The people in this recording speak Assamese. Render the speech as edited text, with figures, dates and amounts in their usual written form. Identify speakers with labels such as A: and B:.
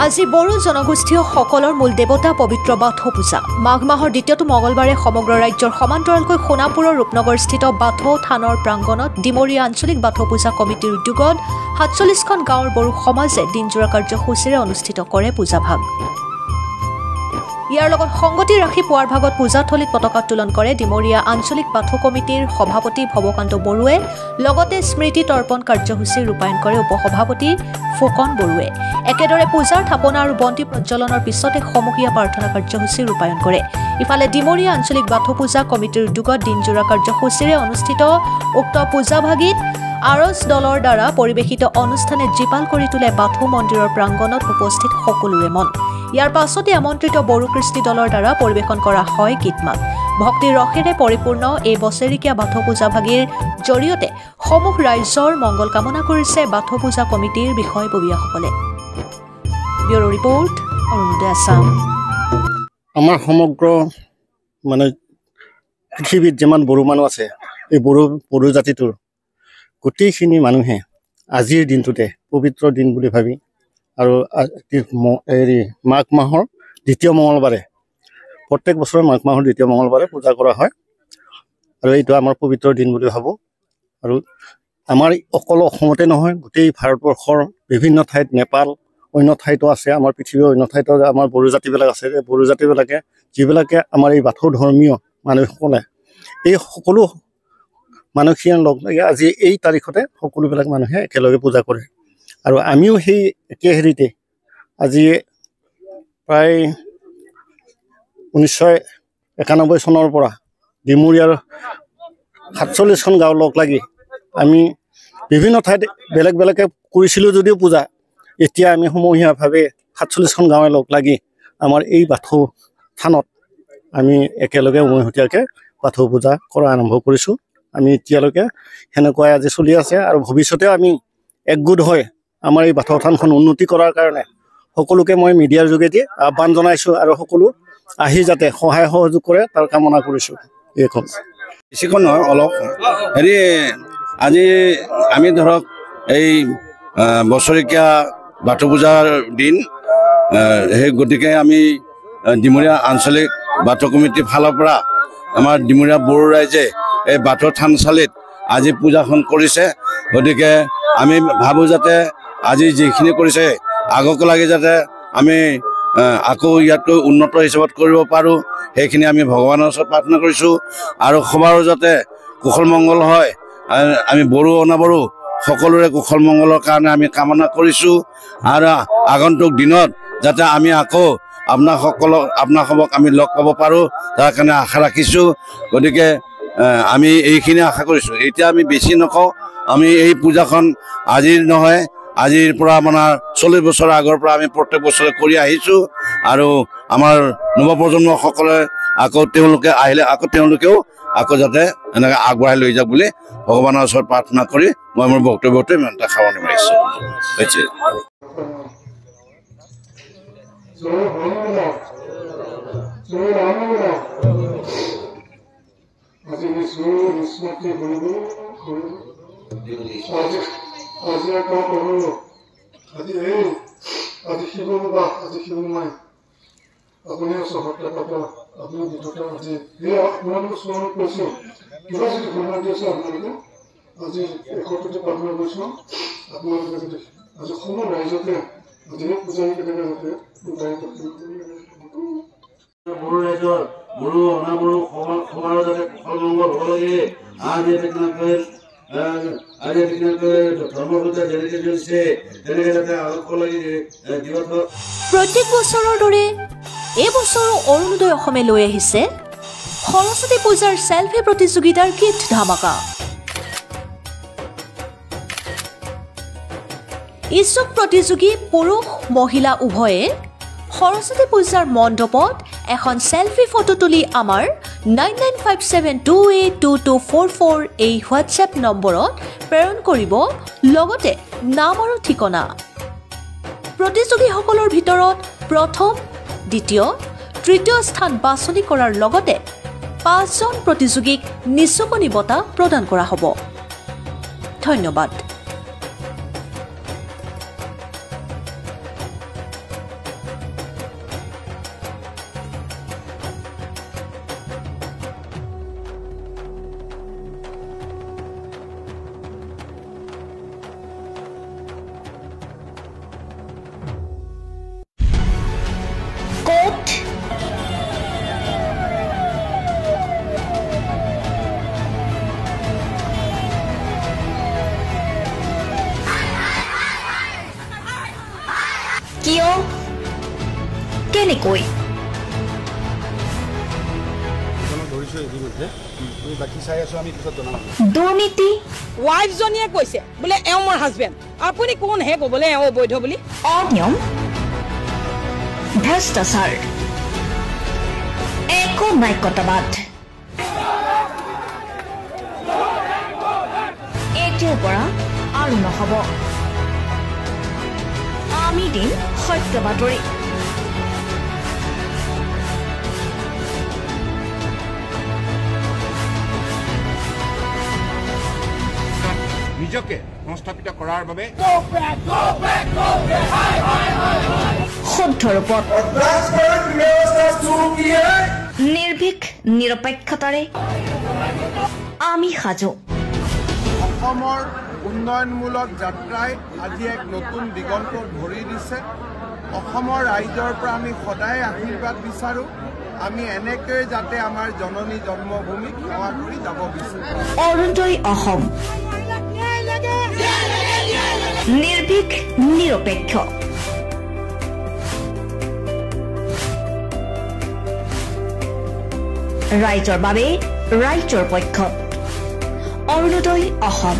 A: আজি বড়ো জনগোষ্ঠীয় সকলৰ মূল দেৱতা পবিত্ৰ বাথৌ পূজা মাঘ মাহৰ দ্বিতীয়টো মঙলবাৰে সমগ্ৰ ৰাজ্যৰ সমান্তৰালকৈ সোণাপুৰৰ ৰূপনগৰস্থিত বাথৌ থানৰ প্ৰাংগণত ডিমৰীয়া আঞ্চলিক বাথৌ পূজা কমিটিৰ উদ্যোগত ৪৭খন গাঁৱৰ বড়ো সমাজে দিনজোৰা কাৰ্যসূচীৰে অনুষ্ঠিত কৰে পূজাভাগ। ইয়াৰ লগত সংগতি ৰাখি পুৱাৰ ভাগত পূজাথলীত পতাকা উত্তোলন কৰে ডিমৰীয়া আঞ্চলিক বাথৌ কমিটিৰ সভাপতি ভৱকান্ত বড়োৱে। লগতে স্মৃতি তৰ্পণ কাৰ্যসূচী ৰূপায়ণ কৰে উপসভাপতি ফুকন বড়োৱে। একেদৰে পূজাৰ থাপনা আৰু বন্তি প্ৰজ্বলনৰ পিছতে সমূহীয়া প্ৰাৰ্থনা কাৰ্যসূচী ৰূপায়ণ কৰে। ইফালে ডিমৰীয়া আঞ্চলিক বাথৌ পূজা কমিটিৰ উদ্যোগত দিনজোৰা কাৰ্যসূচীৰে অনুষ্ঠিত উক্ত পূজাভাগীত আৰজ দলৰ দ্বাৰা পৰিৱেশিত অনুষ্ঠানে জীপাল কৰি তোলে বাথৌ মন্দিৰৰ প্ৰাংগণত উপস্থিত সকলোৰে মন। ইয়াৰ পাছতে আমন্ত্ৰিত বড়ো কৃষ্টি দলৰ দ্বাৰা পৰিৱেশন কৰা হয় গীতমাত। ভক্তিৰ ৰসেৰে পৰিপূৰ্ণ এই বছৰেকীয়া বাথৌ পূজাভাগীৰ জৰিয়তে সমূহ ৰাইজৰ মংগল কামনা কৰিছে বাথৌ পূজা কমিটিৰ বিষয়ববীয়াসকলে। Bureau report, Arunodoy Assam.
B: আমাৰ সমগ্ৰ পৃথিৱীত যিমান বড়ো মানুহ আছে, এই বড়ো জাতিটোৰ গোটেইখিনি মানুহে আজিৰ দিনটোতে পবিত্ৰ দিন বুলি ভাবি আৰু মাঘ মাহৰ দ্বিতীয় মঙলবাৰে প্ৰত্যেক বছৰে মাঘ মাহৰ দ্বিতীয় মঙলবাৰে পূজা কৰা হয়। আৰু এইটো আমাৰ পবিত্ৰ দিন বুলি ভাবোঁ। আৰু আমাৰ অকল অসমতে নহয়, গোটেই ভাৰতবৰ্ষৰ বিভিন্ন ঠাইত, নেপাল অন্য ঠাইতো আছে, আমাৰ পৃথিৱীৰ অন্য ঠাইতো আমাৰ বড়ো জাতিবিলাক আছে। এই বড়ো জাতিবিলাকে যিবিলাকে আমাৰ এই বাথৌ ধৰ্মীয় মানুহসকলে এই সকলো মানুহখিনি লগ লাগি আজি এই তাৰিখতে সকলোবিলাক মানুহে একেলগে পূজা কৰে। আৰু আমিও সেই একে হেৰিতে আজি প্ৰায় 1991 চনৰ পৰা ডিমৰীয়াৰ ৪৭খন গাঁও লগ লাগি আমি বিভিন্ন ঠাইত বেলেগ বেলেগকৈ কৰিছিলোঁ যদিও পূজা, এতিয়া আমি সমূহীয়াভাৱে ৪৭খন গাঁৱে লগ লাগি আমাৰ এই বাথৌ থানত আমি একেলগে উমৈহতীয়াকৈ বাথৌ পূজা কৰা আৰম্ভ কৰিছোঁ। আমি এতিয়ালৈকে সেনেকুৱাই আজি চলি আছে আৰু ভৱিষ্যতেও আমি একগোট হৈ আমাৰ এই বাথৌ থানখন উন্নতি কৰাৰ কাৰণে সকলোকে মই মিডিয়াৰ যোগেদি আহ্বান জনাইছোঁ আৰু সকলো আহি যাতে সহায় সহযোগ কৰে তাৰ কামনা কৰিছোঁ। এইখন
C: বেছিখন নহয়, অলপ হেৰি আজি আমি ধৰক এই বছৰেকীয়া বাথৌ পূজাৰ দিন, সেই গতিকে আমি ডিমৰীয়া আঞ্চলিক বাথৌ কমিটিৰ ফালৰ পৰা আমাৰ ডিমৰীয়া বড়ো ৰাইজে এই বাথৌ থানচালিত আজি পূজাখন কৰিছে। গতিকে আমি ভাবোঁ যাতে আজি যিখিনি কৰিছে আগকো লাগে যাতে আমি আকৌ ইয়াতকৈ উন্নত হিচাপত কৰিব পাৰোঁ, সেইখিনি আমি ভগৱানৰ ওচৰত প্ৰাৰ্থনা কৰিছোঁ। আৰু সবাৰো যাতে কুশল মংগল হয়, আমি বড়ো অনাবড়ো সকলোৰে কুশল মংগলৰ কাৰণে আমি কামনা কৰিছোঁ। আৰু আগন্তুক দিনত যাতে আমি আকৌ আপোনাসকলক আমি লগ পাব পাৰোঁ তাৰ কাৰণে আশা ৰাখিছোঁ। গতিকে আমি এইখিনি আশা কৰিছোঁ। এতিয়া আমি বেছি নকওঁ, আমি এই পূজাখন আজিৰ নহয়, আজিৰ পৰা 40 বছৰ আগৰ পৰা আমি প্ৰত্যেক বছৰে কৰি আহিছোঁ। আৰু আমাৰ নৱপ্ৰজন্মসকলে আকৌ তেওঁলোকে আহিলে আকৌ তেওঁলোকেও আকৌ যাতে এনেকৈ আগবঢ়াই লৈ যাওক বুলি ভগৱানৰ ওচৰত প্ৰাৰ্থনা কৰি মই মোৰ বক্তব্যটো ইমানটা সামৰণি মাৰিছোঁ।
D: আজি শিৱ বাবা, আজি শিৱ মাই, আপুনি চহৰতে পাবা, আপুনি বিধতা আজি এই আপোনালোকে স্মৰণ কৰিছোঁ। কিবা যদি ভ্ৰমণ দি আছে আপোনালোকে আজি একত্ৰিত প্ৰাৰ্থনা কৰিছোঁ। আপোনালোকে যদি আজি সমূহ ৰাইজতে আজি পূজাৰী কেনেকৈ যাতে
E: বড়ো ৰাইজৰ বড়ো অনাবড়ো সমাজৰ যাতে কুশল মংগল হ'ব লাগে।
A: প্ৰত্যেক বছৰৰ দৰে এই বছৰো অৰুণোদয় অসমে লৈ আহিছে সৰস্বতী পূজাৰ চেলফি প্ৰতিযোগিতাৰ গীত ধামাকা। ইচ্ছুক প্ৰতিযোগী পুৰুষ মহিলা উভয়ে সৰস্বতী পূজাৰ মণ্ডপত এখন চেলফি ফটো তুলি আমাৰ 9957282244 এই হোৱাটছএপ নম্বৰত প্ৰেৰণ কৰিব, লগতে নাম আৰু ঠিকনা। প্ৰতিযোগীসকলৰ ভিতৰত প্ৰথম, দ্বিতীয়, তৃতীয় স্থান বাছনি কৰাৰ লগতে 5জন প্ৰতিযোগীক নিচুকনি বঁটা প্ৰদান কৰা হ'ব। ধন্যবাদ।
F: ক'ত কিয় কেনেকৈ দুৰ্নীতি
G: ৱাইফজনীয়ে কৈছে বোলে এওঁ মোৰ হাজবেণ্ড আপুনি কোন হে ক'বলৈ এওঁ অবৈধ বুলি
F: অনিয়ম ভ্ৰষ্টাচাৰ একো নাইকতাবাদ এতিয়াৰ পৰা আৰু নহ'ব আমি দিম সত্য বাতৰি
H: নিজকে সংস্থাপিত কৰাৰ বাবে
F: শুদ্ধ ৰূপত নিৰ্ভীক নিৰপেক্ষতাৰে আমি সাজু
H: অসমৰ উন্নয়নমূলক যাত্ৰাই আজি এক নতুন দিগন্তত ভৰি দিছে অসমৰ ৰাইজৰ পৰা আমি সদায় আশীৰ্বাদ বিচাৰোঁ আমি এনেকৈ যাতে আমাৰ জননী জন্মভূমিক সেৱা কৰি যাব বিচাৰোঁ
F: অৰুণোদয় অসম নিৰ্ভীক নিৰপেক্ষ ৰাইজৰ বাবে ৰাইজৰ পক্ষত অৰুণোদয় অসম